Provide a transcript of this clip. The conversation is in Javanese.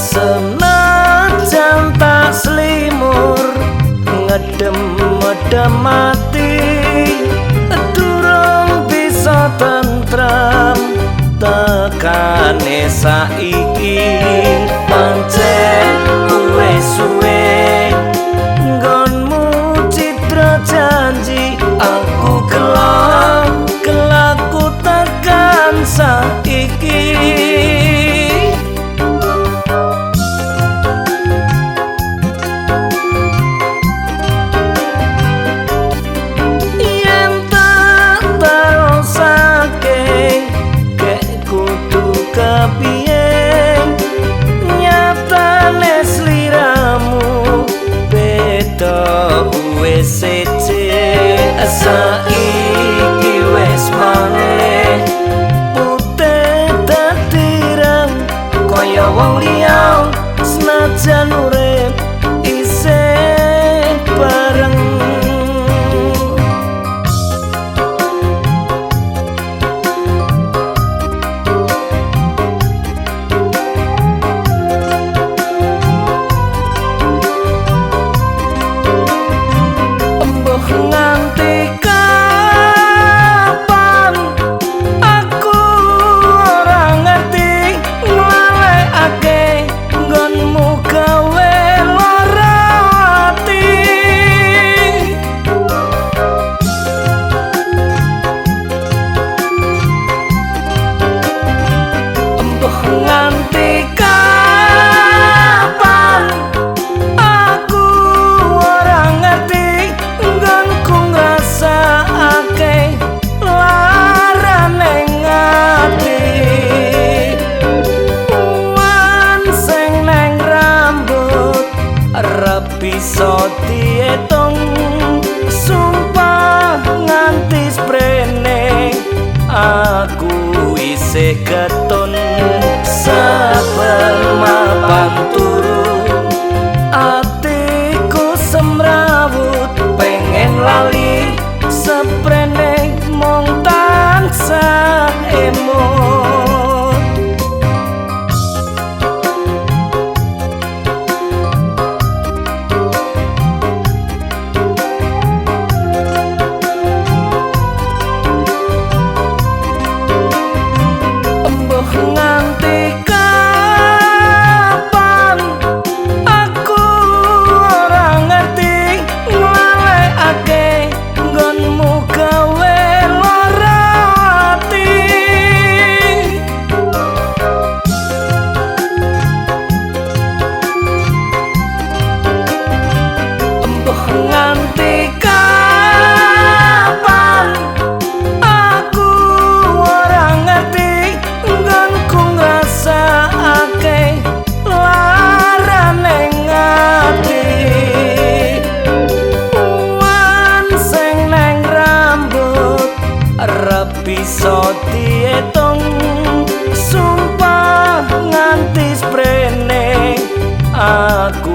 Senajan tak selimur ngedem-medem mati, durung bisa tentrem tekane saiki. Pancen wis suwe nggonmu citra janji, aku kelaku tekan saiki. Kepiye nyatane sliramu beda wis sece, saiki wis maneh putih dadi reng kaya wong liya, senajan urip isih bareng. Nganti kapan aku ora ngerti nglalekake nggonmu gawe lara ati. Mbah nganti kapan aku ora ngerti nggonku ngrasakake larane ngati. Wan sing neng rambut arep bisa diitung, sumpah nganti sprene aku isih ketun. Saben mapan turu atiku semrawut pengen lali, seprene mung tansah emut. Mbah nganti kapan aku ora ngerti nglalekake nggonmu gawe lara ati. Mbah nganti kapan aku ora ngerti nggonku ngrasakake larane ngati. Wan sing neng rambut arep bisa diitung, sumpah nganti sprene aku